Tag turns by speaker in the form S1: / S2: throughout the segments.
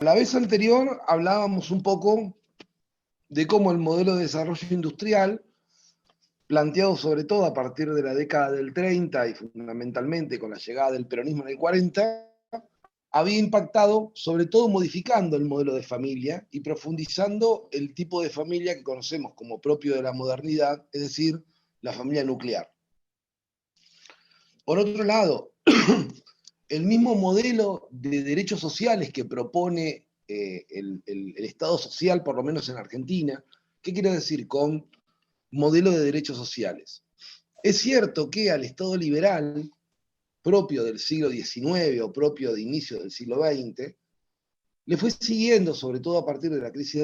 S1: La vez anterior hablábamos un poco de cómo el modelo de desarrollo industrial, planteado sobre todo a partir de la década del 30 y fundamentalmente con la llegada del peronismo en el 40, había impactado sobre todo modificando el modelo de familia y profundizando el tipo de familia que conocemos como propio de la modernidad, es decir, la familia nuclear. Por otro lado, el mismo modelo de derechos sociales que propone el Estado social, por lo menos en Argentina, ¿qué quiere decir con modelo de derechos sociales? Es cierto que al Estado liberal, propio del siglo XIX o propio de inicio del siglo XX, le fue siguiendo, sobre todo a partir de la crisis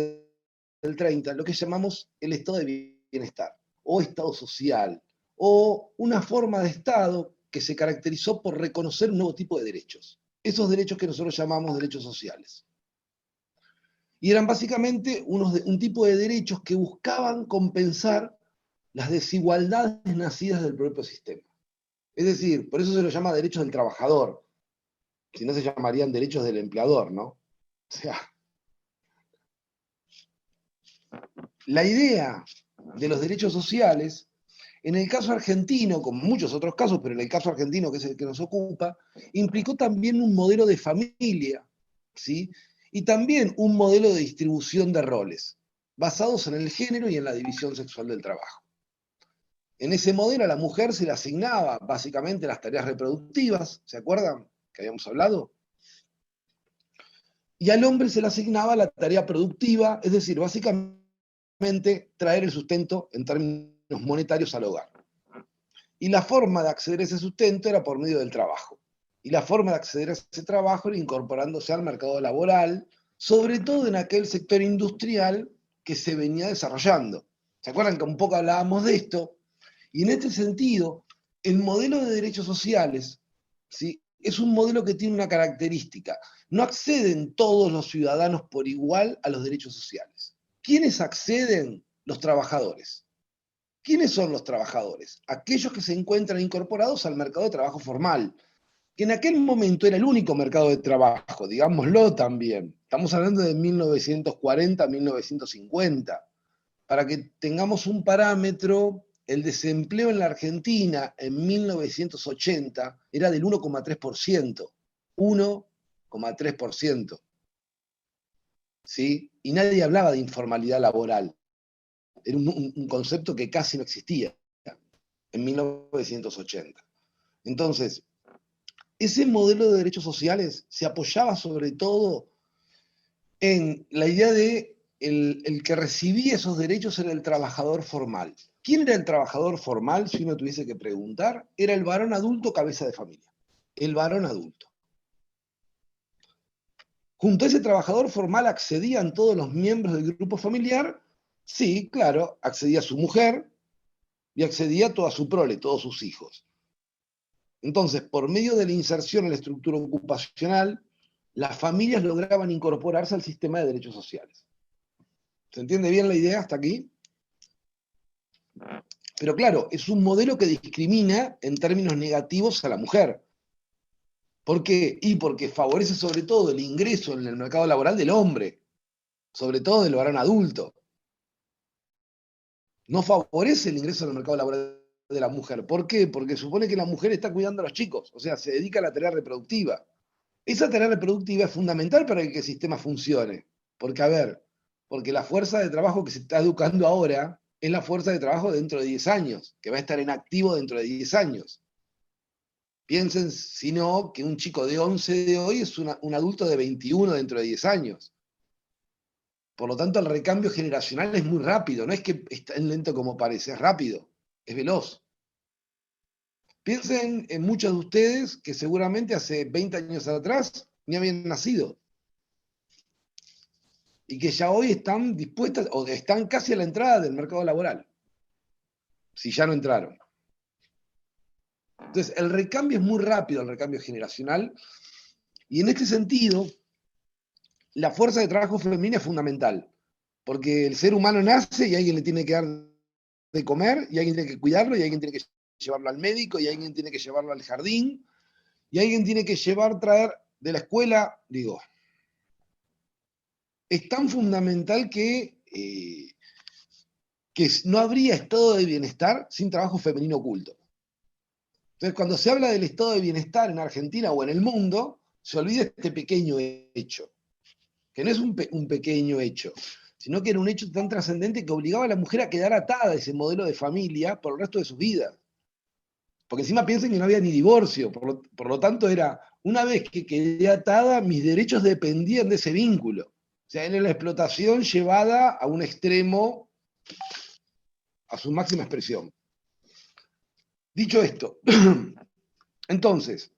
S1: del 30, lo que llamamos el estado de bienestar, o estado social, o una forma de estado que se caracterizó por reconocer un nuevo tipo de derechos. Esos derechos que nosotros llamamos derechos sociales. Y eran básicamente un tipo de derechos que buscaban compensar las desigualdades nacidas del propio sistema. Es decir, por eso se lo llama derechos del trabajador, si no se llamarían derechos del empleador, ¿no? O sea, la idea de los derechos sociales, en el caso argentino, como en muchos otros casos, pero en el caso argentino, que es el que nos ocupa, implicó también un modelo de familia, ¿sí? Y también un modelo de distribución de roles, basados en el género y en la división sexual del trabajo. En ese modelo a la mujer se le asignaba básicamente las tareas reproductivas, ¿se acuerdan que habíamos hablado? Y al hombre se le asignaba la tarea productiva, es decir, básicamente traer el sustento en términos monetarios al hogar. Y la forma de acceder a ese sustento era por medio del trabajo. Y la forma de acceder a ese trabajo era incorporándose al mercado laboral, sobre todo en aquel sector industrial que se venía desarrollando. ¿Se acuerdan que un poco hablábamos de esto? Y en este sentido, el modelo de derechos sociales, ¿sí?, es un modelo que tiene una característica. No acceden todos los ciudadanos por igual a los derechos sociales. ¿Quiénes acceden? Los trabajadores. ¿Quiénes son los trabajadores? Aquellos que se encuentran incorporados al mercado de trabajo formal, que en aquel momento era el único mercado de trabajo, digámoslo también. Estamos hablando de 1940, 1950. Para que tengamos un parámetro, el desempleo en la Argentina en 1980 era del 1,3%. 1,3%. ¿Sí? Y nadie hablaba de informalidad laboral. Era un concepto que casi no existía en 1980. Entonces, ese modelo de derechos sociales se apoyaba sobre todo en la idea de el que recibía esos derechos era el trabajador formal. ¿Quién era el trabajador formal, si uno tuviese que preguntar? Era el varón adulto cabeza de familia. El varón adulto. Junto a ese trabajador formal accedían todos los miembros del grupo familiar. Sí, claro, accedía su mujer y accedía toda su prole, todos sus hijos. Entonces, por medio de la inserción en la estructura ocupacional, las familias lograban incorporarse al sistema de derechos sociales. ¿Se entiende bien la idea hasta aquí? Pero claro, es un modelo que discrimina en términos negativos a la mujer. ¿Por qué? Y porque favorece sobre todo el ingreso en el mercado laboral del hombre, sobre todo del varón adulto. No favorece el ingreso en el mercado laboral de la mujer. ¿Por qué? Porque supone que la mujer está cuidando a los chicos, o sea, se dedica a la tarea reproductiva. Esa tarea reproductiva es fundamental para que el sistema funcione. Porque, a ver, porque la fuerza de trabajo que se está educando ahora es la fuerza de trabajo dentro de 10 años, que va a estar en activo dentro de 10 años. Piensen, si no, que un chico de 11 de hoy es un adulto de 21 dentro de 10 años. Por lo tanto, el recambio generacional es muy rápido, no es que es tan lento como parece, es rápido, es veloz. Piensen en muchos de ustedes que seguramente hace 20 años atrás ni habían nacido y que ya hoy están dispuestas o están casi a la entrada del mercado laboral, si ya no entraron. Entonces, el recambio es muy rápido, el recambio generacional, y en este sentido, la fuerza de trabajo femenina es fundamental, porque el ser humano nace y alguien le tiene que dar de comer, y alguien tiene que cuidarlo, y alguien tiene que llevarlo al médico, y alguien tiene que llevarlo al jardín, y alguien tiene que traer de la escuela, digo, es tan fundamental que no habría estado de bienestar sin trabajo femenino oculto. Entonces, cuando se habla del estado de bienestar en Argentina o en el mundo, se olvida este pequeño hecho, que no es un pequeño hecho, sino que era un hecho tan trascendente que obligaba a la mujer a quedar atada a ese modelo de familia por el resto de su vida. Porque encima piensen que no había ni divorcio, por lo tanto era, una vez que quedé atada, mis derechos dependían de ese vínculo. O sea, era la explotación llevada a un extremo, a su máxima expresión. Dicho esto, entonces,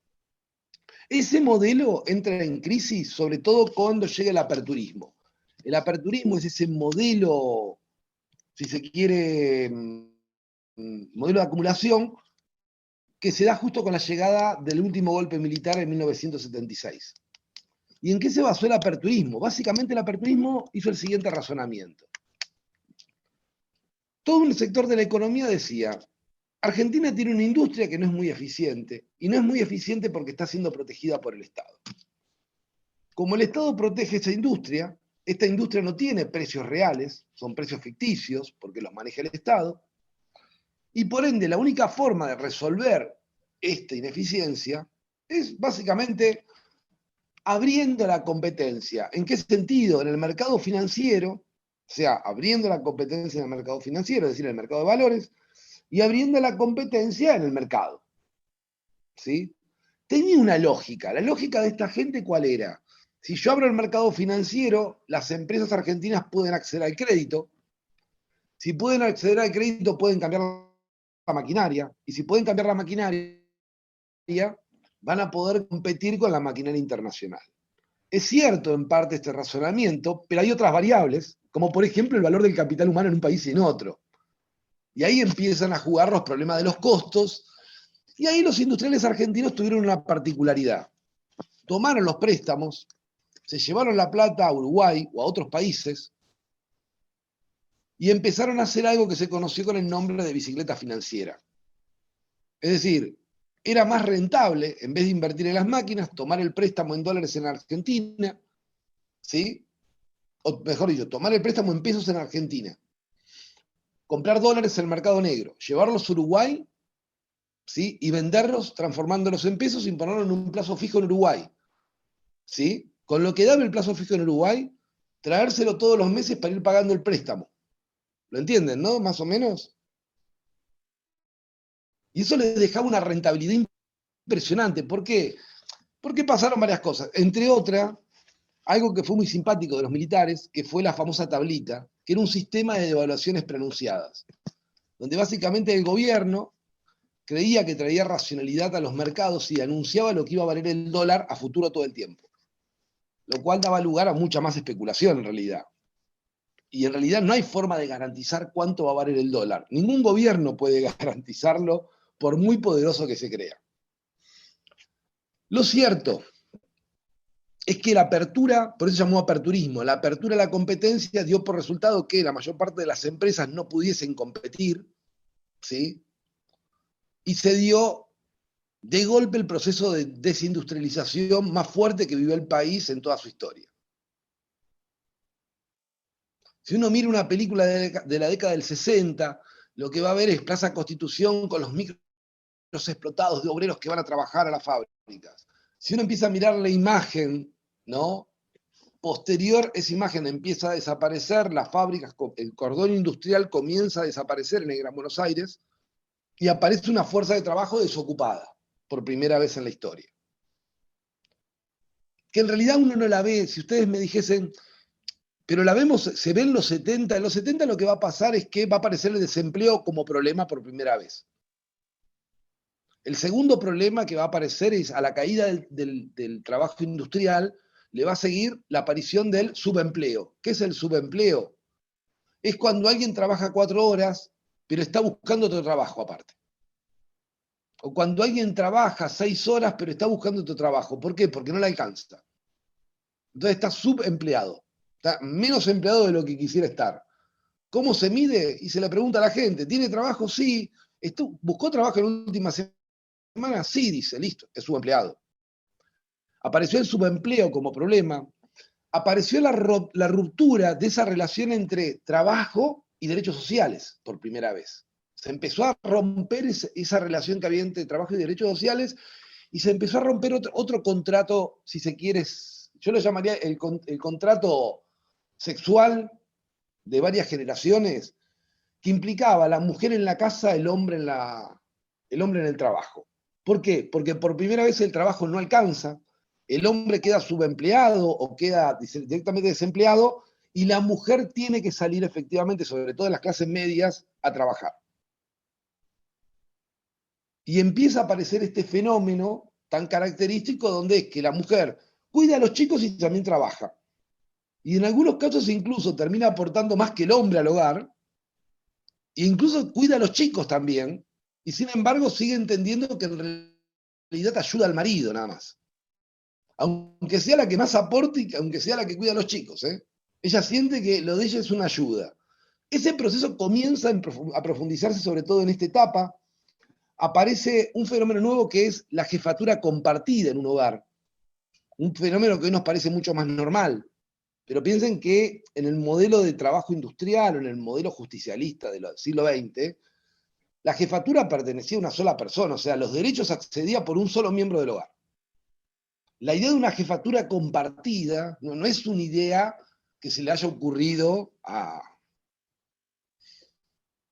S1: ese modelo entra en crisis, sobre todo cuando llega el aperturismo. El aperturismo es ese modelo, si se quiere, modelo de acumulación, que se da justo con la llegada del último golpe militar en 1976. ¿Y en qué se basó el aperturismo? Básicamente el aperturismo hizo el siguiente razonamiento. Todo un sector de la economía decía, Argentina tiene una industria que no es muy eficiente, y no es muy eficiente porque está siendo protegida por el Estado. Como el Estado protege esa industria, esta industria no tiene precios reales, son precios ficticios, porque los maneja el Estado, y por ende la única forma de resolver esta ineficiencia es básicamente abriendo la competencia. ¿En qué sentido? En el mercado financiero, o sea, abriendo la competencia en el mercado financiero, es decir, en el mercado de valores, y abriendo la competencia en el mercado. ¿Sí? Tenía una lógica. La lógica de esta gente, ¿cuál era? Si yo abro el mercado financiero, las empresas argentinas pueden acceder al crédito. Si pueden acceder al crédito, pueden cambiar la maquinaria. Y si pueden cambiar la maquinaria, van a poder competir con la maquinaria internacional. Es cierto en parte este razonamiento, pero hay otras variables, como por ejemplo el valor del capital humano en un país y en otro. Y ahí empiezan a jugar los problemas de los costos, y ahí los industriales argentinos tuvieron una particularidad. Tomaron los préstamos, se llevaron la plata a Uruguay o a otros países, y empezaron a hacer algo que se conoció con el nombre de bicicleta financiera. Es decir, era más rentable, en vez de invertir en las máquinas, tomar el préstamo en dólares en Argentina, ¿sí? O mejor dicho, tomar el préstamo en pesos en Argentina, comprar dólares en el mercado negro, llevarlos a Uruguay, ¿sí? Y venderlos transformándolos en pesos y ponerlos en un plazo fijo en Uruguay, ¿sí? Con lo que daba el plazo fijo en Uruguay, traérselo todos los meses para ir pagando el préstamo. ¿Lo entienden, no? Más o menos. Y eso les dejaba una rentabilidad impresionante. ¿Por qué? Porque pasaron varias cosas. Entre otras, algo que fue muy simpático de los militares, que fue la famosa tablita, que era un sistema de devaluaciones preanunciadas, donde básicamente el gobierno creía que traía racionalidad a los mercados y anunciaba lo que iba a valer el dólar a futuro todo el tiempo, lo cual daba lugar a mucha más especulación en realidad. Y en realidad no hay forma de garantizar cuánto va a valer el dólar. Ningún gobierno puede garantizarlo por muy poderoso que se crea. Lo cierto es que la apertura, por eso se llamó aperturismo, la apertura a la competencia dio por resultado que la mayor parte de las empresas no pudiesen competir, ¿sí? Y se dio de golpe el proceso de desindustrialización más fuerte que vivió el país en toda su historia. Si uno mira una película de la década del 60, lo que va a ver es Plaza Constitución con los micros explotados de obreros que van a trabajar a las fábricas. Si uno empieza a mirar la imagen, ¿no? Posterior, esa imagen empieza a desaparecer, las fábricas, el cordón industrial comienza a desaparecer en el Gran Buenos Aires y aparece una fuerza de trabajo desocupada, por primera vez en la historia. Que en realidad uno no la ve, si ustedes me dijesen, pero la vemos, se ve en los 70, en los 70 lo que va a pasar es que va a aparecer el desempleo como problema por primera vez. El segundo problema que va a aparecer es a la caída del trabajo industrial, le va a seguir la aparición del subempleo. ¿Qué es el subempleo? Es cuando alguien trabaja 4 horas, pero está buscando otro trabajo aparte. O cuando alguien trabaja 6 horas, pero está buscando otro trabajo. ¿Por qué? Porque no le alcanza. Entonces está subempleado. Está menos empleado de lo que quisiera estar. ¿Cómo se mide? Y se le pregunta a la gente, ¿tiene trabajo? Sí. ¿Buscó trabajo en la última semana? Sí, dice, listo, es subempleado. Apareció el subempleo como problema, apareció la ruptura de esa relación entre trabajo y derechos sociales por primera vez. Se empezó a romper esa relación que había entre trabajo y derechos sociales y se empezó a romper otro contrato, si se quiere, yo lo llamaría el contrato sexual de varias generaciones, que implicaba la mujer en la casa, el hombre en el trabajo. ¿Por qué? Porque por primera vez el trabajo no alcanza, el hombre queda subempleado o queda directamente desempleado y la mujer tiene que salir efectivamente, sobre todo en las clases medias, a trabajar. Y empieza a aparecer este fenómeno tan característico donde es que la mujer cuida a los chicos y también trabaja. Y en algunos casos incluso termina aportando más que el hombre al hogar, e incluso cuida a los chicos también, y sin embargo sigue entendiendo que en realidad ayuda al marido nada más. Aunque sea la que más aporte y aunque sea la que cuida a los chicos, ¿eh? Ella siente que lo de ella es una ayuda. Ese proceso comienza a profundizarse sobre todo en esta etapa. Aparece un fenómeno nuevo que es la jefatura compartida en un hogar. Un fenómeno que hoy nos parece mucho más normal. Pero piensen que en el modelo de trabajo industrial o en el modelo justicialista del siglo XX, la jefatura pertenecía a una sola persona, o sea, los derechos accedían por un solo miembro del hogar. La idea de una jefatura compartida no es una idea que se le haya ocurrido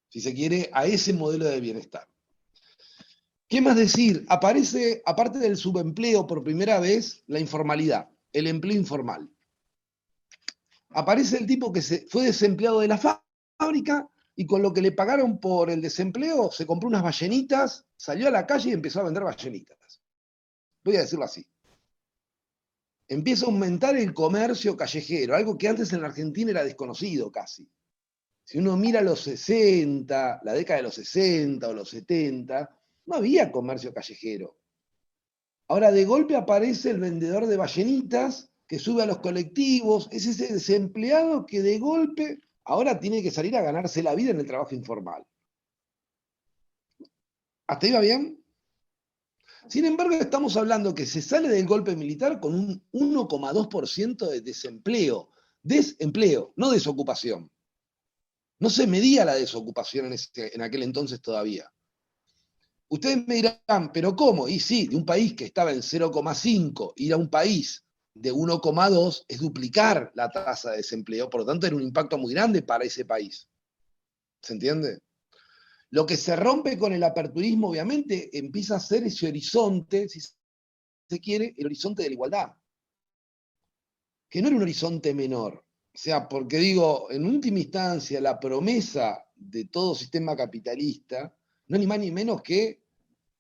S1: si se quiere, a ese modelo de bienestar. ¿Qué más decir? Aparece, aparte del subempleo, por primera vez, la informalidad, el empleo informal. Aparece el tipo que fue desempleado de la fábrica y con lo que le pagaron por el desempleo se compró unas ballenitas, salió a la calle y empezó a vender ballenitas. Voy a decirlo así. Empieza a aumentar el comercio callejero, algo que antes en la Argentina era desconocido casi. Si uno mira los 60, la década de los 60 o los 70, no había comercio callejero. Ahora de golpe aparece el vendedor de ballenitas que sube a los colectivos, es ese desempleado que de golpe ahora tiene que salir a ganarse la vida en el trabajo informal. ¿Hasta ahí va bien? Sin embargo, estamos hablando que se sale del golpe militar con un 1,2% de desempleo. Desempleo, no desocupación. No se medía la desocupación en aquel entonces todavía. Ustedes me dirán, ¿pero cómo? Y sí, de un país que estaba en 0,5 ir a un país de 1,2 es duplicar la tasa de desempleo, por lo tanto era un impacto muy grande para ese país. ¿Se entiende? Lo que se rompe con el aperturismo, obviamente, empieza a ser ese horizonte, si se quiere, el horizonte de la igualdad. Que no era un horizonte menor. O sea, porque digo, en última instancia, la promesa de todo sistema capitalista no es ni más ni menos que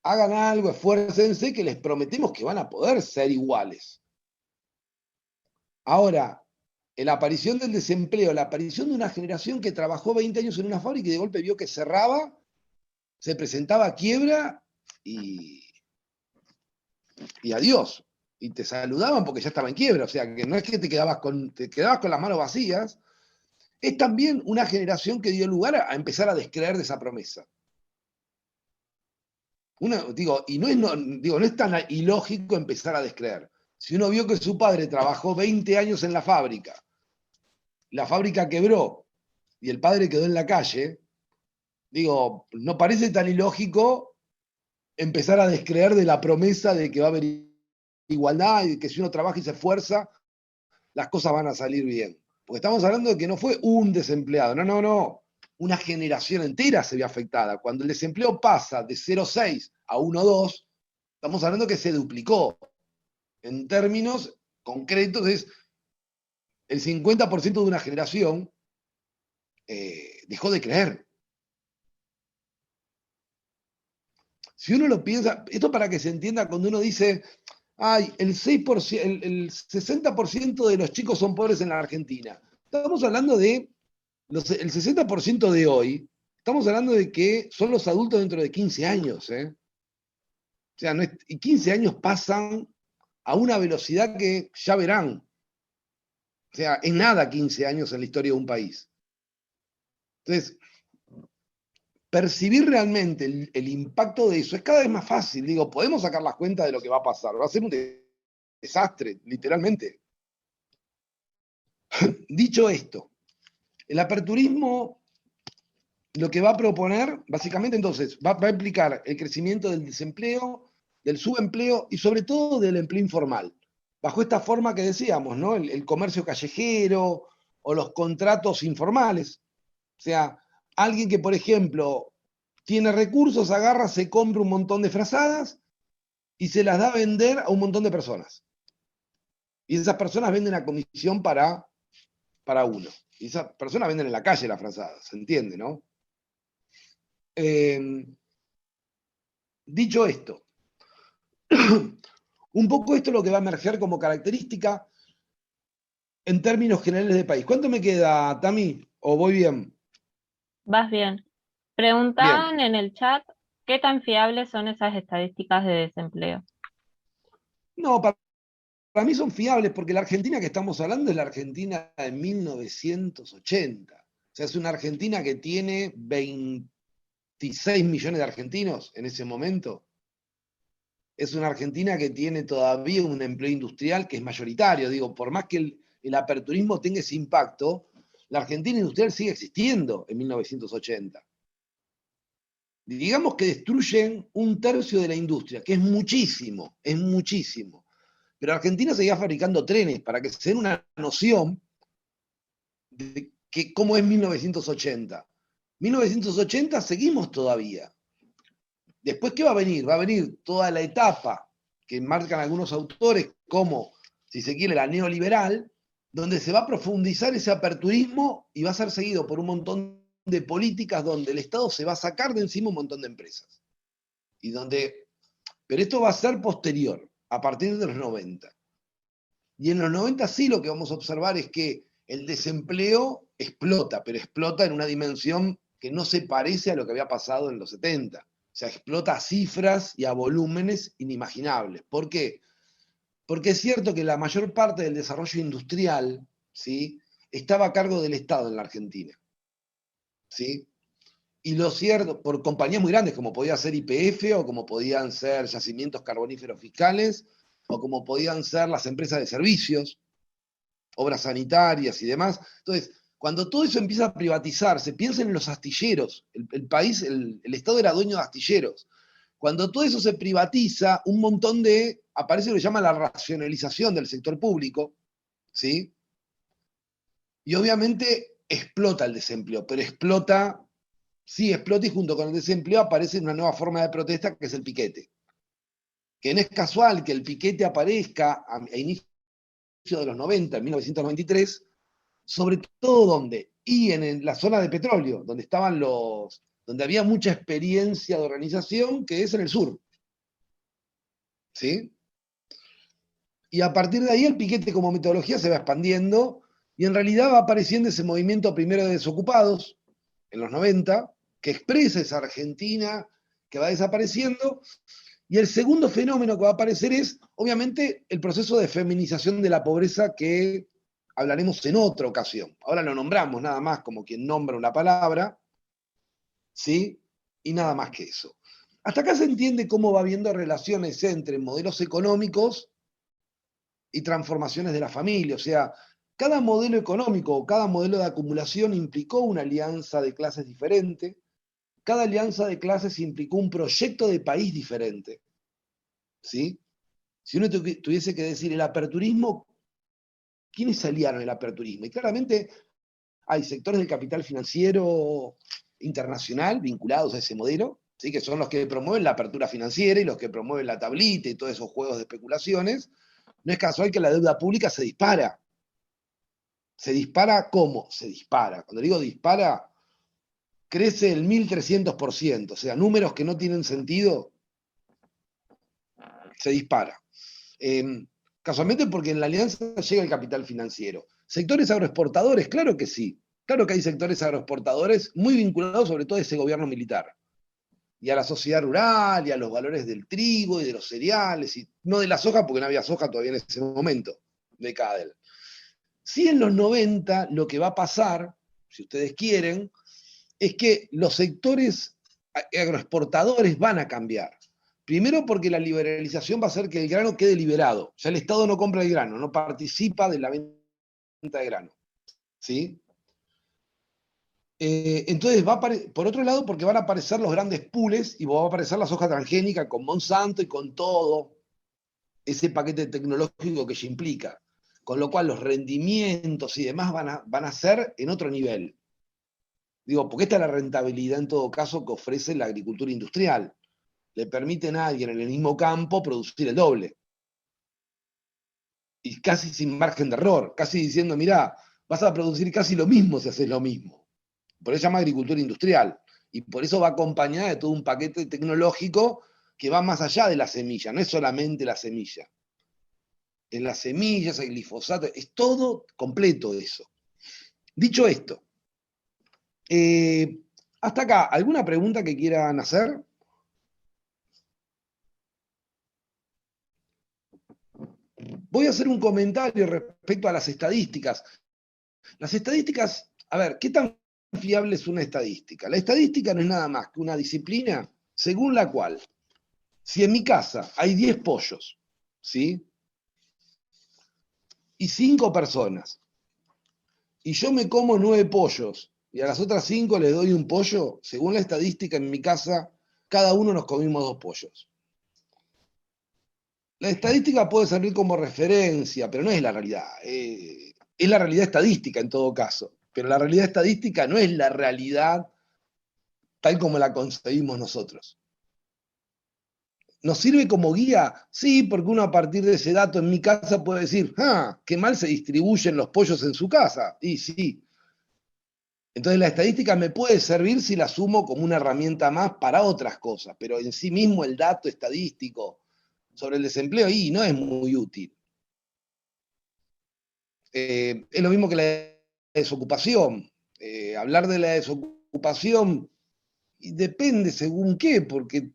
S1: hagan algo, esfuércense, que les prometemos que van a poder ser iguales. Ahora, la aparición del desempleo, la aparición de una generación que trabajó 20 años en una fábrica y de golpe vio que cerraba, se presentaba quiebra y adiós. Y te saludaban porque ya estaba en quiebra. O sea, que no es que te quedabas con las manos vacías. Es también una generación que dio lugar a empezar a descreer de esa promesa. Y no es tan ilógico empezar a descreer. Si uno vio que su padre trabajó 20 años en la fábrica quebró y el padre quedó en la calle, no parece tan ilógico empezar a descreer de la promesa de que va a haber igualdad y que si uno trabaja y se esfuerza, las cosas van a salir bien. Porque estamos hablando de que no fue un desempleado, no. Una generación entera se vio afectada. Cuando el desempleo pasa de 0,6 a 1,2, estamos hablando que se duplicó. En términos concretos es el 50% de una generación dejó de creer. Si uno lo piensa, esto para que se entienda cuando uno dice, ay, el 6%, el 60% de los chicos son pobres en la Argentina. Estamos hablando de el 60% de hoy, estamos hablando de que son los adultos dentro de 15 años. O sea, y 15 años pasan a una velocidad que ya verán. O sea, es nada 15 años en la historia de un país. Entonces, percibir realmente el impacto de eso es cada vez más fácil. Podemos sacar las cuentas de lo que va a pasar. Va a ser un desastre, literalmente. Dicho esto, el aperturismo lo que va a proponer, básicamente entonces, va a implicar el crecimiento del desempleo, del subempleo y sobre todo del empleo informal. Bajo esta forma que decíamos, ¿no? El comercio callejero o los contratos informales. O sea, alguien que, por ejemplo, tiene recursos, agarra, se compra un montón de frazadas y se las da a vender a un montón de personas. Y esas personas venden a comisión para uno. Y esas personas venden en la calle las frazadas, ¿se entiende, no? Dicho esto, un poco esto es lo que va a emerger como característica en términos generales de país. ¿Cuánto me queda, Tami? ¿O voy bien?
S2: Vas bien.
S1: Bien.
S2: Preguntaban en el chat qué tan fiables son esas estadísticas de desempleo.
S1: No, para mí son fiables porque la Argentina que estamos hablando es la Argentina de 1980. O sea, es una Argentina que tiene 26 millones de argentinos en ese momento. Es una Argentina que tiene todavía un empleo industrial que es mayoritario. Digo, por más que el aperturismo tenga ese impacto, la Argentina industrial sigue existiendo en 1980. Digamos que destruyen un tercio de la industria, que es muchísimo, es muchísimo. Pero Argentina seguía fabricando trenes, para que se den una noción de que, cómo es 1980. 1980 seguimos todavía. Después, ¿qué va a venir? Va a venir toda la etapa que marcan algunos autores como, si se quiere, la neoliberal, donde se va a profundizar ese aperturismo y va a ser seguido por un montón de políticas donde el Estado se va a sacar de encima un montón de empresas. Y donde, pero esto va a ser posterior, a partir de los 90. Y en los 90 sí lo que vamos a observar es que el desempleo explota, pero explota en una dimensión que no se parece a lo que había pasado en los 70. O sea, explota a cifras y a volúmenes inimaginables. ¿Por qué? Porque es cierto que la mayor parte del desarrollo industrial, ¿sí?, estaba a cargo del Estado en la Argentina. ¿Sí? Y lo cierto, por compañías muy grandes, como podía ser YPF, o como podían ser yacimientos carboníferos fiscales, o como podían ser las empresas de servicios, obras sanitarias y demás. Entonces, cuando todo eso empieza a privatizarse, piensen en los astilleros. El país, el Estado era dueño de astilleros. Cuando todo eso se privatiza, un montón de, aparece lo que se llama la racionalización del sector público, ¿sí? Y obviamente explota el desempleo, pero explota, sí explota, y junto con el desempleo aparece una nueva forma de protesta que es el piquete. Que no es casual que el piquete aparezca a inicio de los 90, en 1993, sobre todo donde, y en la zona de petróleo, donde estaban donde había mucha experiencia de organización, que es en el sur. ¿Sí? Y a partir de ahí el piquete como metodología se va expandiendo y en realidad va apareciendo ese movimiento primero de desocupados, en los 90, que expresa esa Argentina que va desapareciendo, y el segundo fenómeno que va a aparecer es, obviamente, el proceso de feminización de la pobreza que hablaremos en otra ocasión. Ahora lo nombramos nada más como quien nombra una palabra, ¿sí? Y nada más que eso. Hasta acá se entiende cómo va habiendo relaciones entre modelos económicos y transformaciones de la familia. O sea, cada modelo económico o cada modelo de acumulación implicó una alianza de clases diferente. Cada alianza de clases implicó un proyecto de país diferente. ¿Sí? Si uno tuviese que decir el aperturismo, ¿quiénes aliaron el aperturismo? Y claramente hay sectores del capital financiero internacional vinculados a ese modelo, ¿sí?, que son los que promueven la apertura financiera y los que promueven la tablita y todos esos juegos de especulaciones. No es casual que la deuda pública se dispara. ¿Se dispara cómo? Se dispara. Cuando digo dispara, crece el 1300%. O sea, números que no tienen sentido, se dispara. Casualmente porque en la alianza llega el capital financiero. ¿Sectores agroexportadores? Claro que sí. Claro que hay sectores agroexportadores muy vinculados sobre todo a ese gobierno militar. Y a la sociedad rural, y a los valores del trigo y de los cereales, y no de la soja, porque no había soja todavía en ese momento, de Cadel. Sí, en los 90 lo que va a pasar, si ustedes quieren, es que los sectores agroexportadores van a cambiar. Primero porque la liberalización va a hacer que el grano quede liberado. Ya el Estado no compra el grano, no participa de la venta de grano. ¿sí? Entonces, por otro lado, porque van a aparecer los grandes pools y va a aparecer la soja transgénica con Monsanto y con todo ese paquete tecnológico que ella implica. Con lo cual los rendimientos y demás van a ser en otro nivel. Digo, porque esta es la rentabilidad en todo caso que ofrece la agricultura industrial. Le permiten a alguien en el mismo campo producir el doble. Y casi sin margen de error, casi diciendo, mirá, vas a producir casi lo mismo si haces lo mismo. Por eso se llama agricultura industrial. Y por eso va acompañada de todo un paquete tecnológico que va más allá de la semilla, no es solamente la semilla. En las semillas, el glifosato, es todo completo eso. Dicho esto, hasta acá, ¿alguna pregunta que quieran hacer? Voy a hacer un comentario respecto a las estadísticas. Las estadísticas, a ver, ¿qué tan fiable es una estadística? La estadística no es nada más que una disciplina según la cual, si en mi casa hay 10 pollos, ¿sí? Y 5 personas, y yo me como 9 pollos, y a las otras 5 les doy un pollo, según la estadística en mi casa, cada uno nos comimos 2 pollos. La estadística puede servir como referencia, pero no es la realidad. Es la realidad estadística en todo caso. Pero la realidad estadística no es la realidad tal como la concebimos nosotros. ¿Nos sirve como guía? Sí, porque uno a partir de ese dato en mi casa puede decir, qué mal se distribuyen los pollos en su casa. Y sí. Entonces la estadística me puede servir si la asumo como una herramienta más para otras cosas, pero en sí mismo el dato estadístico sobre el desempleo y no es muy útil. Es lo mismo que la desocupación. Hablar de la desocupación depende según qué, porque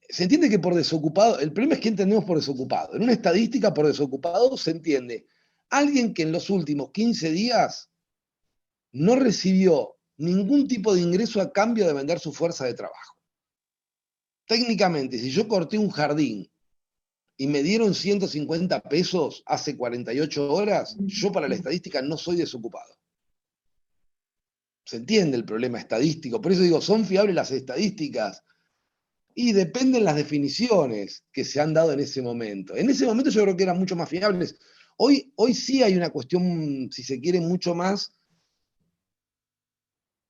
S1: se entiende que por desocupado, el problema es que entendemos por desocupado. En una estadística por desocupado se entiende alguien que en los últimos 15 días no recibió ningún tipo de ingreso a cambio de vender su fuerza de trabajo. Técnicamente, si yo corté un jardín y me dieron 150 pesos hace 48 horas, yo para la estadística no soy desocupado. Se entiende el problema estadístico, por eso digo, ¿son fiables las estadísticas? Y dependen las definiciones que se han dado en ese momento. En ese momento yo creo que eran mucho más fiables. Hoy sí hay una cuestión, si se quiere, mucho más,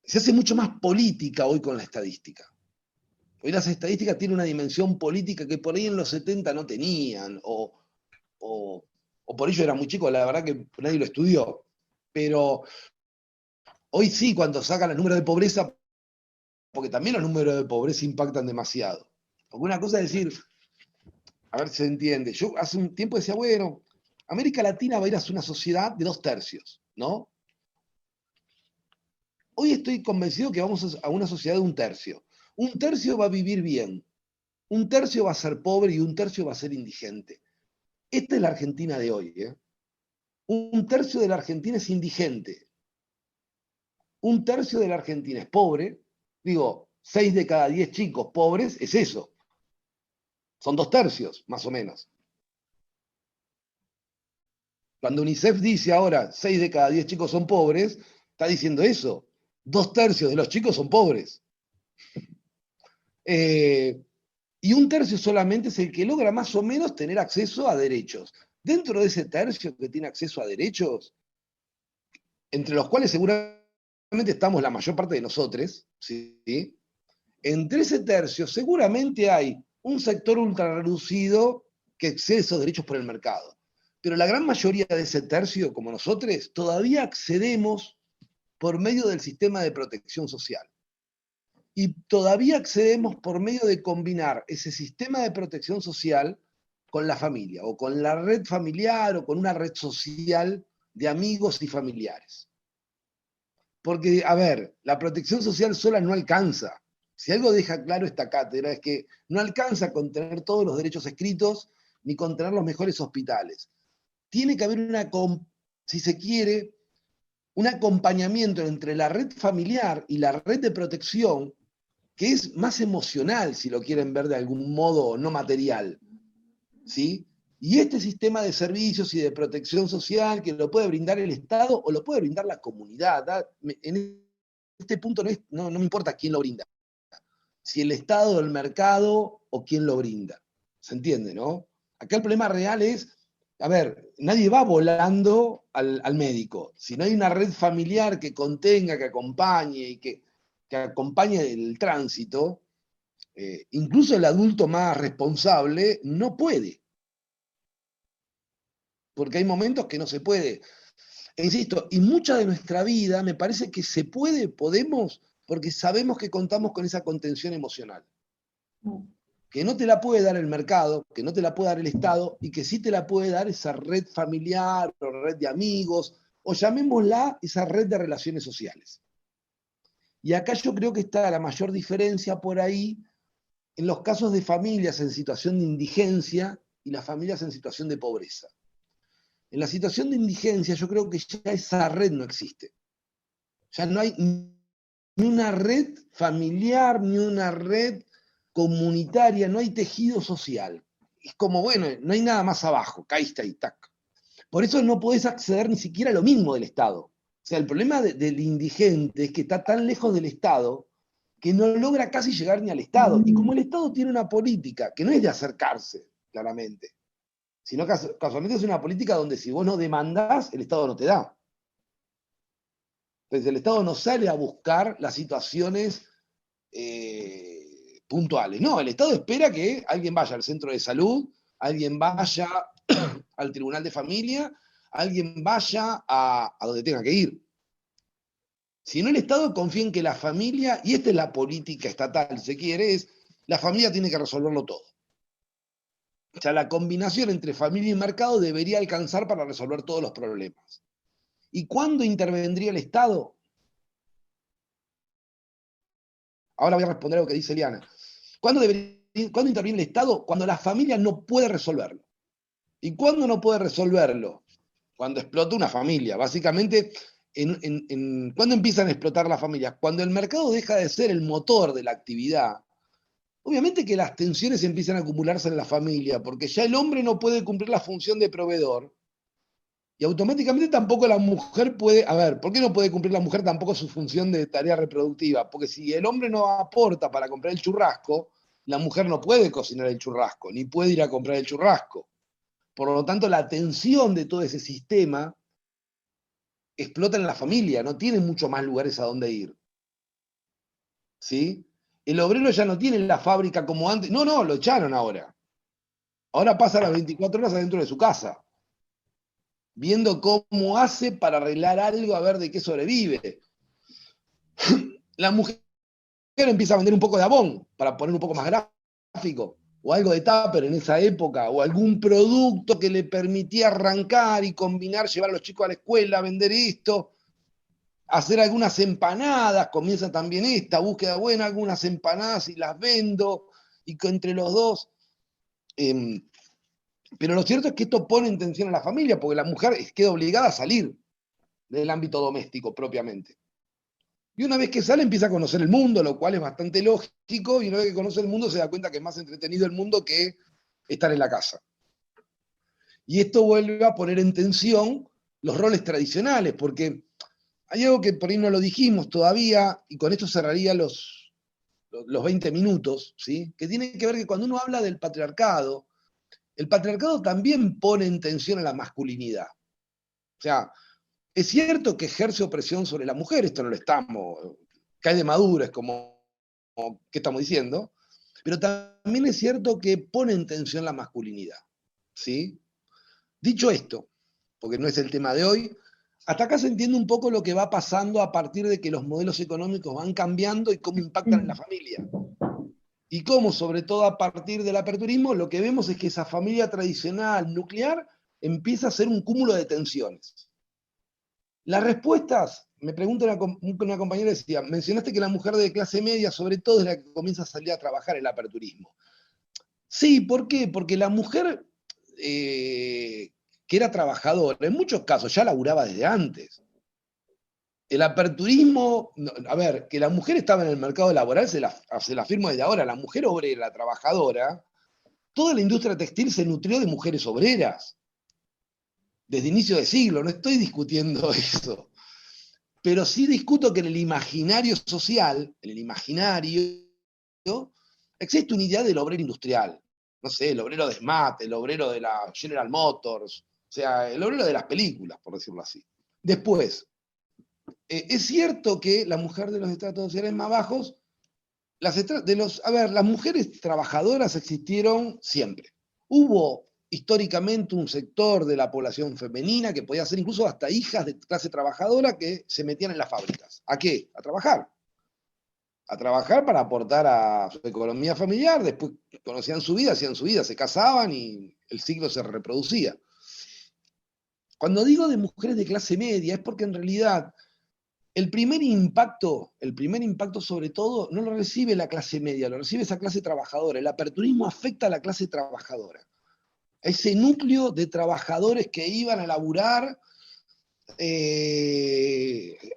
S1: se hace mucho más política hoy con la estadística. Hoy las estadísticas tienen una dimensión política que por ahí en los 70 no tenían, o por ello era muy chico, la verdad que nadie lo estudió. Pero hoy sí, cuando sacan los números de pobreza, porque también los números de pobreza impactan demasiado. Porque una cosa es decir, a ver si se entiende, yo hace un tiempo decía, bueno, América Latina va a ir hacia una sociedad de 2/3, ¿no? Hoy estoy convencido que vamos a una sociedad de 1/3. 1/3 va a vivir bien, 1/3 va a ser pobre y 1/3 va a ser indigente. Esta es la Argentina de hoy, ¿eh? 1/3 de la Argentina es indigente. 1/3 de la Argentina es pobre. Digo, 6 de cada 10 chicos pobres es eso. Son 2/3, más o menos. Cuando UNICEF dice ahora 6 de cada 10 chicos son pobres, está diciendo eso. 2/3 de los chicos son pobres. Y 1/3 solamente es el que logra más o menos tener acceso a derechos. Dentro de ese tercio que tiene acceso a derechos, entre los cuales seguramente estamos la mayor parte de nosotros, ¿sí? Entre ese tercio seguramente hay un sector ultra reducido que excede esos derechos por el mercado. Pero la gran mayoría de ese tercio, como nosotros, todavía accedemos por medio del sistema de protección social. Y todavía accedemos por medio de combinar ese sistema de protección social con la familia, o con la red familiar, o con una red social de amigos y familiares. Porque, a ver, la protección social sola no alcanza. Si algo deja claro esta cátedra es que no alcanza con tener todos los derechos escritos ni con tener los mejores hospitales. Tiene que haber si se quiere, un acompañamiento entre la red familiar y la red de protección que es más emocional, si lo quieren ver de algún modo, no material, ¿sí? Y este sistema de servicios y de protección social que lo puede brindar el Estado o lo puede brindar la comunidad. En este punto no me importa quién lo brinda. Si el Estado, el mercado o quién lo brinda. ¿Se entiende, no? Acá el problema real es, a ver, nadie va volando al médico. Si no hay una red familiar que contenga, que acompañe y que acompañe el tránsito, incluso el adulto más responsable no puede. Porque hay momentos que no se puede. E insisto, y mucha de nuestra vida me parece que se puede, podemos, porque sabemos que contamos con esa contención emocional. Que no te la puede dar el mercado, que no te la puede dar el Estado, y que sí te la puede dar esa red familiar, o red de amigos, o llamémosla esa red de relaciones sociales. Y acá yo creo que está la mayor diferencia por ahí en los casos de familias en situación de indigencia y las familias en situación de pobreza. En la situación de indigencia yo creo que ya esa red no existe. Ya no hay ni una red familiar, ni una red comunitaria, no hay tejido social. Es como, bueno, no hay nada más abajo, caíste ahí, tac. Por eso no podés acceder ni siquiera a lo mismo del Estado. O sea, el problema del indigente es que está tan lejos del Estado que no logra casi llegar ni al Estado. Y como el Estado tiene una política que no es de acercarse, claramente, sino que casualmente es una política donde si vos no demandás, el Estado no te da. Entonces el Estado no sale a buscar las situaciones puntuales. No, el Estado espera que alguien vaya al centro de salud, alguien vaya al tribunal de familia, alguien vaya a donde tenga que ir. Si no, el Estado confía en que la familia, y esta es la política estatal, si se quiere, es la familia tiene que resolverlo todo. O sea, la combinación entre familia y mercado debería alcanzar para resolver todos los problemas. ¿Y cuándo intervendría el Estado? Ahora voy a responder a lo que dice Eliana. ¿Cuándo interviene el Estado? Cuando la familia no puede resolverlo. ¿Y cuándo no puede resolverlo? Cuando explota una familia. Básicamente, ¿cuándo empiezan a explotar las familias? Cuando el mercado deja de ser el motor de la actividad. Obviamente que las tensiones empiezan a acumularse en la familia, porque ya el hombre no puede cumplir la función de proveedor, y automáticamente tampoco la mujer puede, a ver, ¿por qué no puede cumplir la mujer tampoco su función de tarea reproductiva? Porque si el hombre no aporta para comprar el churrasco, la mujer no puede cocinar el churrasco, ni puede ir a comprar el churrasco. Por lo tanto, la tensión de todo ese sistema explota en la familia, no tiene mucho más lugares a donde ir. ¿Sí? El obrero ya no tiene la fábrica como antes. No, lo echaron ahora. Ahora pasa las 24 horas adentro de su casa, viendo cómo hace para arreglar algo, a ver de qué sobrevive. La mujer empieza a vender un poco de Avon, para poner un poco más gráfico, o algo de Tupper en esa época, o algún producto que le permitía arrancar y combinar, llevar a los chicos a la escuela, vender esto, hacer algunas empanadas, comienza también esta búsqueda, bueno, algunas empanadas y las vendo, y que entre los dos... pero lo cierto es que esto pone en tensión a la familia, porque la mujer queda obligada a salir del ámbito doméstico propiamente. Y una vez que sale empieza a conocer el mundo, lo cual es bastante lógico, y una vez que conoce el mundo se da cuenta que es más entretenido el mundo que estar en la casa. Y esto vuelve a poner en tensión los roles tradicionales, porque hay algo que por ahí no lo dijimos todavía, y con esto cerraría los 20 minutos, ¿sí? Que tiene que ver que cuando uno habla del patriarcado, el patriarcado también pone en tensión a la masculinidad. O sea, es cierto que ejerce opresión sobre la mujer, esto no lo estamos, cae de maduro, es como ¿qué estamos diciendo? Pero también es cierto que pone en tensión la masculinidad, ¿sí? Dicho esto, porque no es el tema de hoy, hasta acá se entiende un poco lo que va pasando a partir de que los modelos económicos van cambiando y cómo impactan en la familia. Y cómo, sobre todo a partir del aperturismo, lo que vemos es que esa familia tradicional, nuclear, empieza a ser un cúmulo de tensiones. Las respuestas, me pregunta una compañera, decía, mencionaste que la mujer de clase media, sobre todo, es la que comienza a salir a trabajar el aperturismo. Sí, ¿por qué? Porque la mujer que era trabajadora, en muchos casos ya laburaba desde antes. El aperturismo, a ver, que la mujer estaba en el mercado laboral, se la afirmo desde ahora, la mujer obrera, la trabajadora, Toda la industria textil se nutrió de mujeres obreras, desde inicio de siglo, no estoy discutiendo eso. Pero sí discuto que en el imaginario social, en el imaginario, existe una idea del obrero industrial. No sé, el obrero de SMAT, el obrero de la General Motors, o sea, el obrero de las películas, por decirlo así. Después, es cierto que la mujer de los estratos sociales más bajos, las mujeres trabajadoras existieron siempre. Hubo históricamente un sector de la población femenina que podía ser incluso hasta hijas de clase trabajadora que se metían en las fábricas. ¿A qué? A trabajar. A trabajar para aportar a su economía familiar, después conocían su vida, hacían su vida, se casaban y el ciclo se reproducía. Cuando digo de mujeres de clase media es porque en realidad el primer impacto sobre todo, no lo recibe la clase media, lo recibe esa clase trabajadora. El aperturismo afecta a la clase trabajadora. Ese núcleo de trabajadores que iban a laburar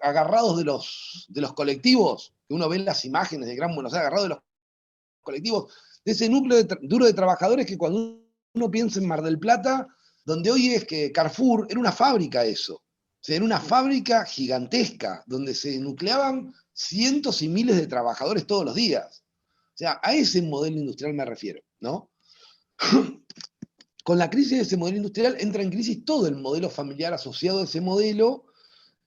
S1: agarrados de los colectivos, que uno ve en las imágenes de Gran Buenos Aires, agarrados de los colectivos, de ese núcleo duro de trabajadores que cuando uno piensa en Mar del Plata, donde hoy es que Carrefour, era una fábrica eso. O sea, era una fábrica gigantesca, donde se nucleaban cientos y miles de trabajadores todos los días. O sea, a ese modelo industrial me refiero, ¿no? Con la crisis de ese modelo industrial entra en crisis todo el modelo familiar asociado a ese modelo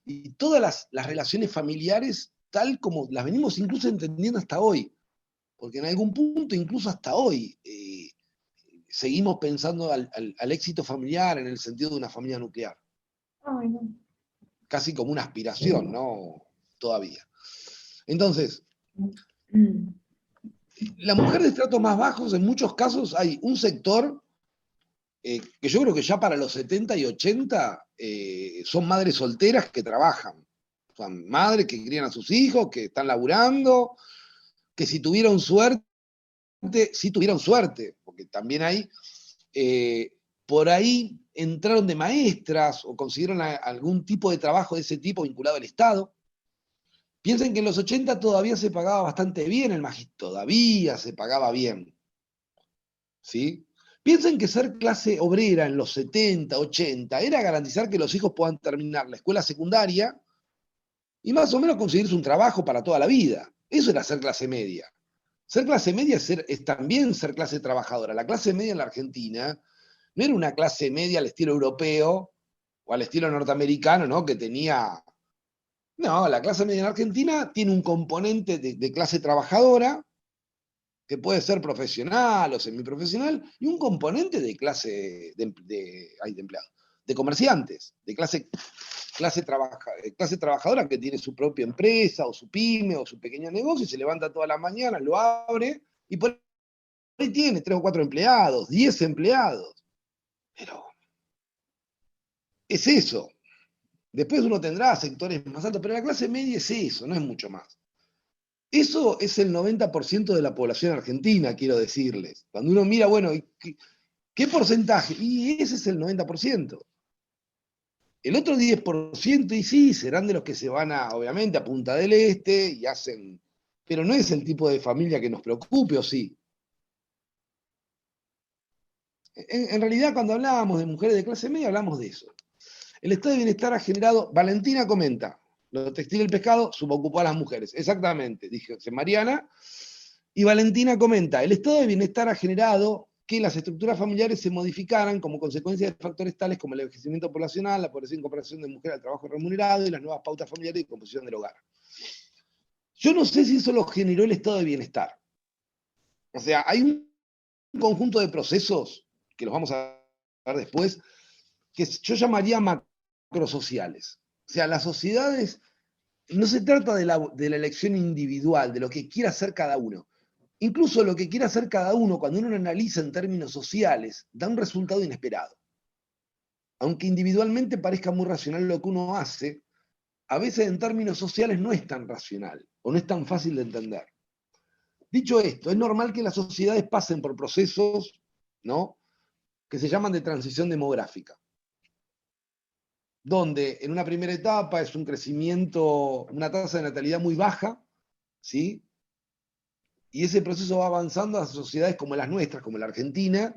S1: y todas las relaciones familiares tal como las venimos incluso entendiendo hasta hoy. Porque en algún punto, incluso hasta hoy, seguimos pensando al éxito familiar en el sentido de una familia nuclear.
S2: Ay, no.
S1: Casi como una aspiración, ¿no? Todavía. Entonces, la mujer de estratos más bajos, en muchos casos hay un sector que yo creo que ya para los 70 y 80 son madres solteras que trabajan. Son madres que crían a sus hijos, que están laburando, que si tuvieron suerte, porque también hay, por ahí entraron de maestras o consiguieron algún tipo de trabajo de ese tipo vinculado al Estado. Piensen que en los 80 todavía se pagaba bastante bien el magisterio, todavía se pagaba bien. ¿Sí? Piensen que ser clase obrera en los 70, 80 era garantizar que los hijos puedan terminar la escuela secundaria y más o menos conseguirse un trabajo para toda la vida. Eso era ser clase media. Ser clase media es también ser clase trabajadora. La clase media en la Argentina no era una clase media al estilo europeo o al estilo norteamericano, ¿no? Que tenía... No, la clase media en Argentina tiene un componente de clase trabajadora, que puede ser profesional o semiprofesional, y un componente de clase de empleados, de comerciantes, de clase trabajadora que tiene su propia empresa o su pyme o su pequeño negocio y se levanta toda la mañana, lo abre y por ahí tiene 3 o 4 empleados, 10 empleados. Pero es eso. Después uno tendrá sectores más altos, pero la clase media es eso, no es mucho más. Eso es el 90% de la población argentina, quiero decirles. Cuando uno mira, bueno, ¿qué porcentaje? Y ese es el 90%. El otro 10%, y sí, serán de los que se van obviamente, a Punta del Este y hacen... Pero no es el tipo de familia que nos preocupe, ¿o sí? En realidad, cuando hablábamos de mujeres de clase media, hablamos de eso. El estado de bienestar ha generado... Valentina comenta, lo textil y el pescado subocupó a las mujeres. Exactamente, dije Mariana. Y Valentina comenta, el estado de bienestar ha generado que las estructuras familiares se modificaran como consecuencia de factores tales como el envejecimiento poblacional, la pobreza y incorporación de mujeres al trabajo remunerado y las nuevas pautas familiares y composición del hogar. Yo no sé si eso lo generó el estado de bienestar. O sea, hay un conjunto de procesos, que los vamos a ver después, que yo llamaría macrosociales. O sea, las sociedades, no se trata de la elección individual, de lo que quiera hacer cada uno. Incluso lo que quiera hacer cada uno, cuando uno lo analiza en términos sociales, da un resultado inesperado. Aunque individualmente parezca muy racional lo que uno hace, a veces en términos sociales no es tan racional o no es tan fácil de entender. Dicho esto, es normal que las sociedades pasen por procesos, ¿no?, que se llaman de transición demográfica, donde en una primera etapa es un crecimiento, una tasa de natalidad muy baja, ¿sí? Y ese proceso va avanzando a sociedades como las nuestras, como la Argentina,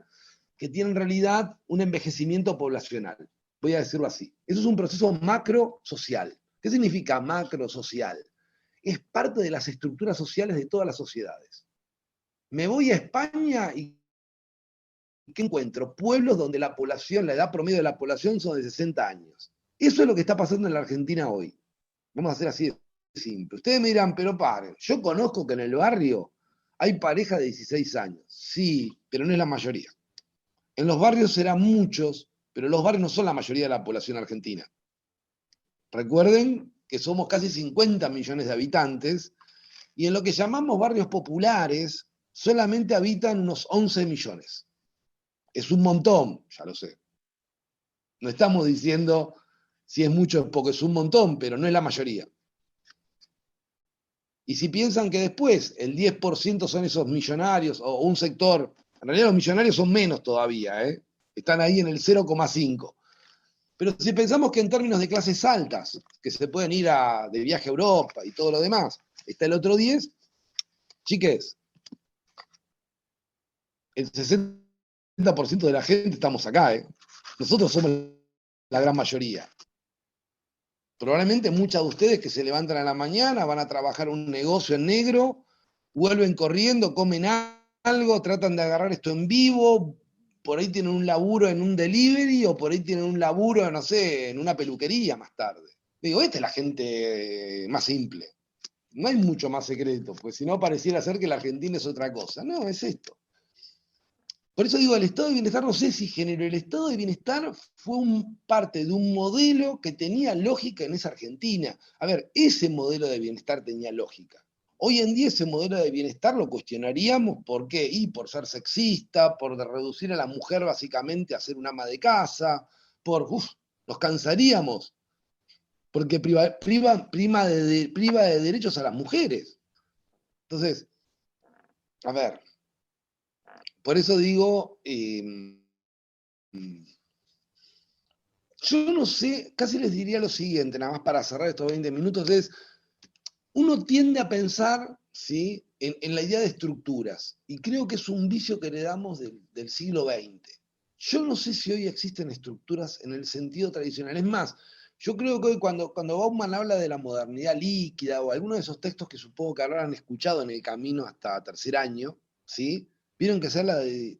S1: que tienen en realidad un envejecimiento poblacional. Voy a decirlo así. Eso es un proceso macro social. ¿Qué significa macro social? Es parte de las estructuras sociales de todas las sociedades. Me voy a España y ¿qué encuentro? Pueblos donde la población, la edad promedio de la población son de 60 años. Eso es lo que está pasando en la Argentina hoy. Vamos a hacer así de simple. Ustedes me dirán, pero paren, yo conozco que en el barrio hay pareja de 16 años. Sí, pero no es la mayoría. En los barrios serán muchos, pero los barrios no son la mayoría de la población argentina. Recuerden que somos casi 50 millones de habitantes y en lo que llamamos barrios populares solamente habitan unos 11 millones. Es un montón, ya lo sé. No estamos diciendo si es mucho o poco, es un montón, pero no es la mayoría. Y si piensan que después el 10% son esos millonarios o un sector, en realidad los millonarios son menos todavía, están ahí en el 0,5. Pero si pensamos que en términos de clases altas, que se pueden ir de viaje a Europa y todo lo demás, está el otro 10, chiques, el 60% de la gente estamos acá, Nosotros somos la gran mayoría. Probablemente muchas de ustedes que se levantan a la mañana, van a trabajar un negocio en negro, vuelven corriendo, comen algo, tratan de agarrar esto en vivo, por ahí tienen un laburo en un delivery o por ahí tienen un laburo, no sé, en una peluquería más tarde. Digo, esta es la gente más simple. No hay mucho más secreto, pues si no pareciera ser que la Argentina es otra cosa. No, es esto. Por eso digo, el estado de bienestar no sé si generó. El estado de bienestar fue parte de un modelo que tenía lógica en esa Argentina. A ver, ese modelo de bienestar tenía lógica. Hoy en día ese modelo de bienestar lo cuestionaríamos, ¿por qué? Y por ser sexista, por reducir a la mujer básicamente a ser una ama de casa, nos cansaríamos, porque priva de derechos a las mujeres. Entonces, a ver, por eso digo, yo no sé, casi les diría lo siguiente, nada más para cerrar estos 20 minutos, es, uno tiende a pensar, ¿sí?, en la idea de estructuras, y creo que es un vicio que heredamos del siglo XX. Yo no sé si hoy existen estructuras en el sentido tradicional. Es más, yo creo que hoy cuando Bauman habla de la modernidad líquida, o alguno de esos textos que supongo que habrán escuchado en el camino hasta tercer año, ¿sí?, vieron que se habla de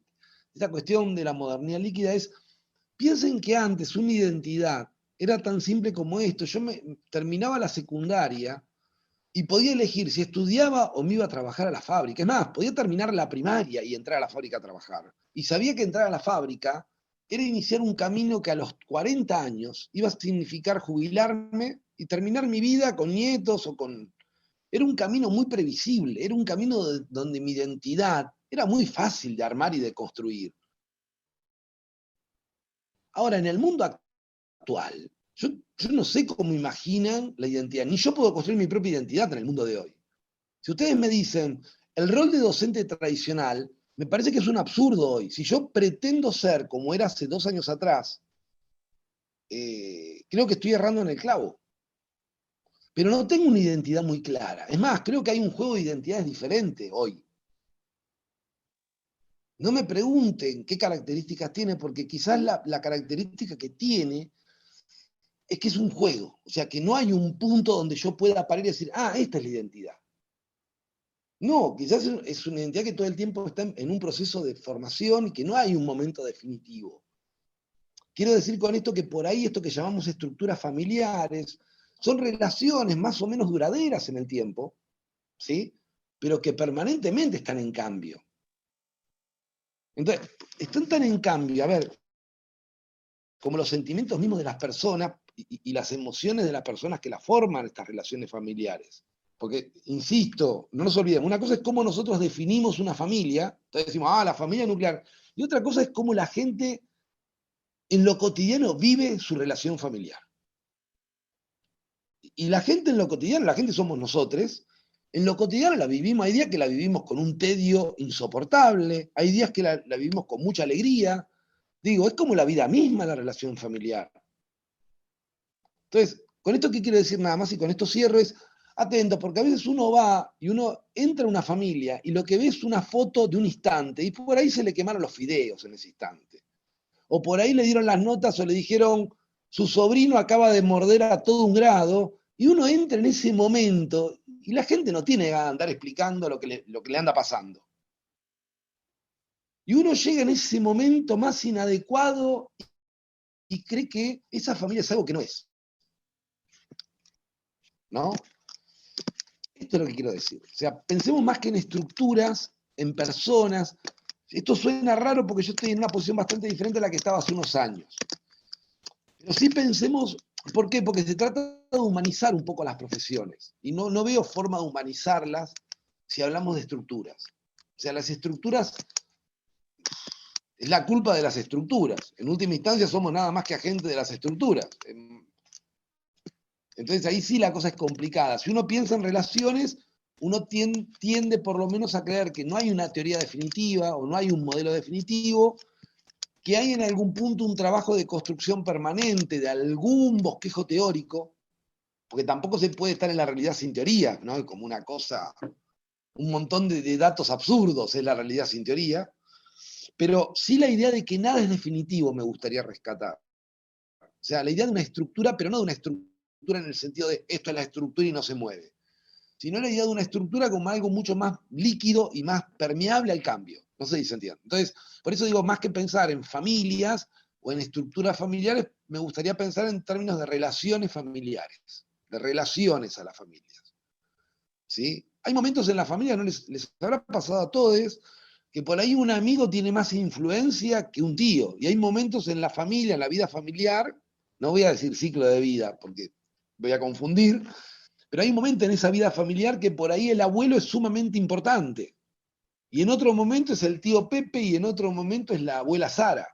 S1: esta cuestión de la modernidad líquida es, piensen que antes una identidad era tan simple como esto. Yo terminaba la secundaria y podía elegir si estudiaba o me iba a trabajar a la fábrica. Es más, podía terminar la primaria y entrar a la fábrica a trabajar. Y sabía que entrar a la fábrica era iniciar un camino que a los 40 años iba a significar jubilarme y terminar mi vida con nietos o con... Era un camino muy previsible, era un camino donde mi identidad era muy fácil de armar y de construir. Ahora, en el mundo actual, yo no sé cómo imaginan la identidad, ni yo puedo construir mi propia identidad en el mundo de hoy. Si ustedes me dicen, el rol de docente tradicional, me parece que es un absurdo hoy. Si yo pretendo ser como era hace 2 años atrás, creo que estoy errando en el clavo. Pero no tengo una identidad muy clara. Es más, creo que hay un juego de identidades diferente hoy. No me pregunten qué características tiene, porque quizás la característica que tiene es que es un juego. O sea, que no hay un punto donde yo pueda parar y decir, ah, esta es la identidad. No, quizás es una identidad que todo el tiempo está en un proceso de formación y que no hay un momento definitivo. Quiero decir con esto que por ahí esto que llamamos estructuras familiares son relaciones más o menos duraderas en el tiempo, ¿sí?, pero que permanentemente están en cambio. Entonces, están tan en cambio, a ver, como los sentimientos mismos de las personas y las emociones de las personas que la forman estas relaciones familiares. Porque, insisto, no nos olvidemos, una cosa es cómo nosotros definimos una familia, entonces decimos, la familia nuclear, y otra cosa es cómo la gente en lo cotidiano vive su relación familiar. Y la gente en lo cotidiano, la gente somos nosotros, en lo cotidiano la vivimos, hay días que la vivimos con un tedio insoportable, hay días que la vivimos con mucha alegría. Digo, es como la vida misma la relación familiar. Entonces, con esto qué quiero decir nada más y con esto cierro es, atentos, porque a veces uno va y uno entra a una familia y lo que ve es una foto de un instante y por ahí se le quemaron los fideos en ese instante. O por ahí le dieron las notas o le dijeron, su sobrino acaba de morder a todo un grado, y uno entra en ese momento y la gente no tiene ganas de andar explicando lo que le anda pasando. Y uno llega en ese momento más inadecuado y cree que esa familia es algo que no es. ¿No? Esto es lo que quiero decir. O sea, pensemos más que en estructuras, en personas. Esto suena raro porque yo estoy en una posición bastante diferente a la que estaba hace unos años. Pero sí pensemos, ¿por qué? Porque se trata de humanizar un poco las profesiones. Y no veo forma de humanizarlas si hablamos de estructuras. O sea, las estructuras, es la culpa de las estructuras. En última instancia somos nada más que agentes de las estructuras. Entonces ahí sí la cosa es complicada. Si uno piensa en relaciones, uno tiende por lo menos a creer que no hay una teoría definitiva o no hay un modelo definitivo, que hay en algún punto un trabajo de construcción permanente de algún bosquejo teórico, porque tampoco se puede estar en la realidad sin teoría, ¿no? Como una cosa, un montón de datos absurdos es la realidad sin teoría, pero sí la idea de que nada es definitivo me gustaría rescatar. O sea, la idea de una estructura, pero no de una estructura en el sentido de esto es la estructura y no se mueve, sino la idea de una estructura como algo mucho más líquido y más permeable al cambio. No sé si se entiende. Entonces, por eso digo, más que pensar en familias o en estructuras familiares, me gustaría pensar en términos de relaciones familiares, de relaciones a las familias. ¿Sí? Hay momentos en la familia, ¿no les habrá pasado a todos, que por ahí un amigo tiene más influencia que un tío? Y hay momentos en la familia, en la vida familiar, no voy a decir ciclo de vida, porque voy a confundir, pero hay un momento en esa vida familiar que por ahí el abuelo es sumamente importante. Y en otro momento es el tío Pepe y en otro momento es la abuela Sara.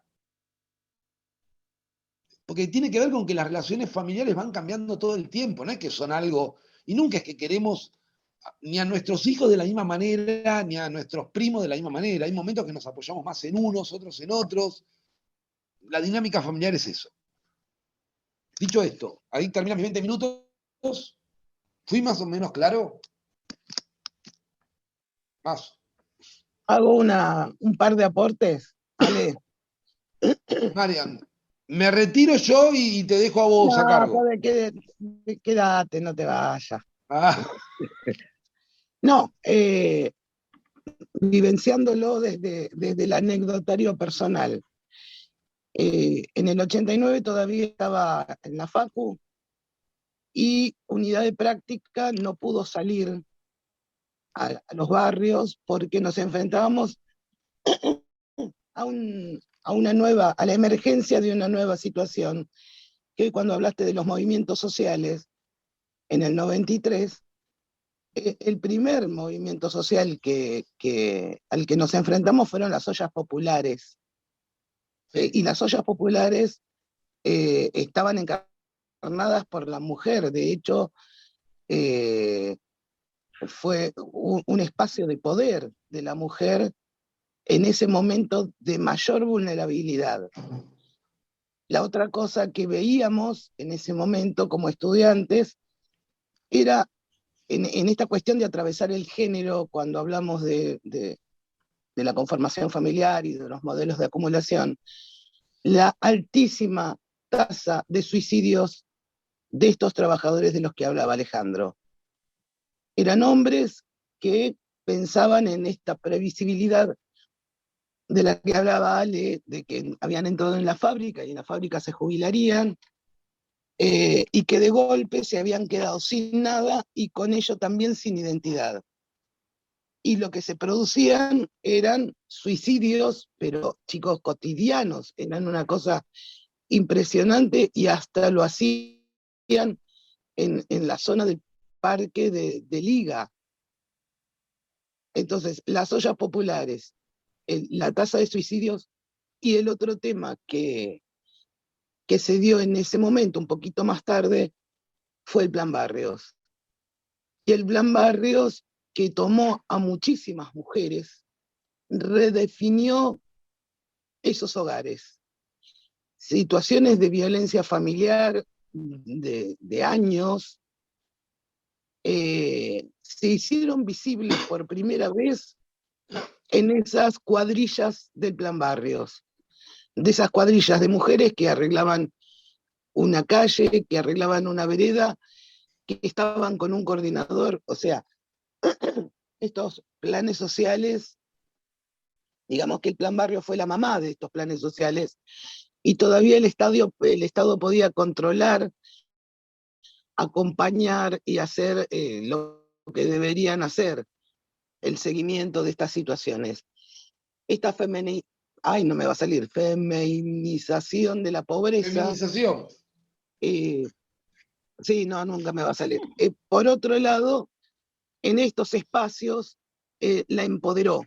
S1: Porque tiene que ver con que las relaciones familiares van cambiando todo el tiempo, no es que son algo, y nunca es que queremos ni a nuestros hijos de la misma manera, ni a nuestros primos de la misma manera. Hay momentos que nos apoyamos más en unos, otros en otros. La dinámica familiar es eso. Dicho esto, ahí termina mis 20 minutos. ¿Fui más o menos claro? Más.
S3: Hago un par de aportes, Ale.
S1: Marian, me retiro yo y te dejo a vos a
S3: No,
S1: cargo.
S3: quédate, no te vayas.
S1: Ah,
S3: No, vivenciándolo desde el anecdotario personal. En el 89 todavía estaba en la Facu y unidad de práctica no pudo salir a los barrios porque nos enfrentábamos a la emergencia de una nueva situación, que hoy cuando hablaste de los movimientos sociales, en el 93, el primer movimiento social al que nos enfrentamos fueron las ollas populares.
S1: sí.
S3: Y las ollas populares estaban encarnadas por la mujer. De hecho, fue un espacio de poder de la mujer en ese momento de mayor vulnerabilidad. La otra cosa que veíamos en ese momento como estudiantes era en esta cuestión de atravesar el género cuando hablamos de la conformación familiar y de los modelos de acumulación, la altísima tasa de suicidios de estos trabajadores de los que hablaba Alejandro. Eran hombres que pensaban en esta previsibilidad de la que hablaba Ale, de que habían entrado en la fábrica y en la fábrica se jubilarían, y que de golpe se habían quedado sin nada y con ello también sin identidad. Y lo que se producían eran suicidios, pero chicos, cotidianos, eran una cosa impresionante y hasta lo hacían en la zona del parque de Liga. Entonces, las ollas populares, la tasa de suicidios y el otro tema que se dio en ese momento, un poquito más tarde, fue el Plan Barrios. Y el Plan Barrios, que tomó a muchísimas mujeres, redefinió esos hogares. Situaciones de violencia familiar de años, se hicieron visibles por primera vez en esas cuadrillas del Plan Barrios, de esas cuadrillas de mujeres que arreglaban una calle, que arreglaban una vereda, que estaban con un coordinador, o sea, estos planes sociales, digamos que el Plan Barrio fue la mamá de estos planes sociales, y todavía el Estado podía controlar, acompañar y hacer lo que deberían hacer, el seguimiento de estas situaciones. Esta no me va a salir, feminización de la pobreza.
S1: Feminización.
S3: Sí, no, nunca me va a salir. Por otro lado, en estos espacios la empoderó.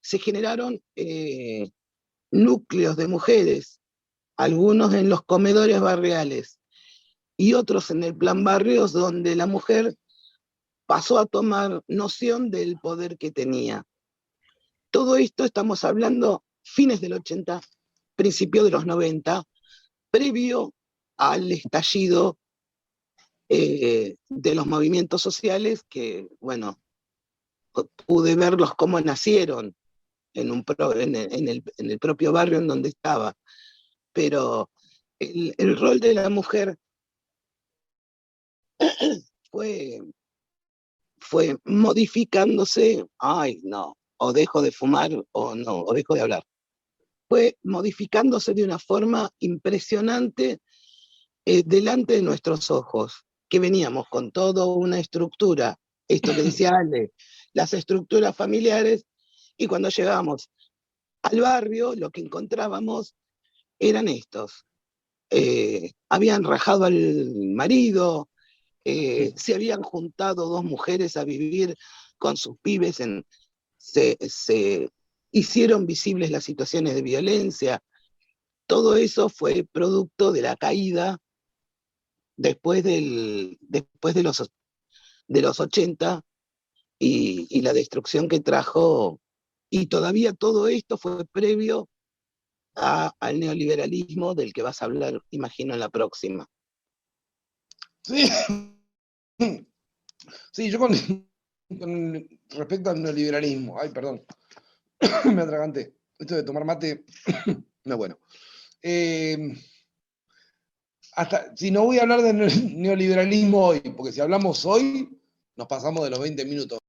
S3: Se generaron núcleos de mujeres, algunos en los comedores barriales y otros en el Plan Barrios, donde la mujer pasó a tomar noción del poder que tenía. Todo esto estamos hablando fines del 80, principio de los 90, previo al estallido de los movimientos sociales, que, bueno, pude verlos cómo nacieron en el propio barrio en donde estaba. Pero el rol de la mujer fue modificándose, o dejo de fumar o no, o dejo de hablar. Fue modificándose de una forma impresionante delante de nuestros ojos, que veníamos con toda una estructura, esto que decía Ale, las estructuras familiares, y cuando llegábamos al barrio, lo que encontrábamos eran estos. Habían rajado al marido, se habían juntado dos mujeres a vivir con sus pibes, se hicieron visibles las situaciones de violencia. Todo eso fue producto de la caída después de los 80 y la destrucción que trajo, y todavía todo esto fue previo al neoliberalismo del que vas a hablar, imagino, en la próxima.
S1: Sí, sí, yo con respecto al neoliberalismo, ay, perdón, me atraganté. Esto de tomar mate, no es bueno. Si no voy a hablar de neoliberalismo hoy, porque si hablamos hoy, nos pasamos de los 20 minutos.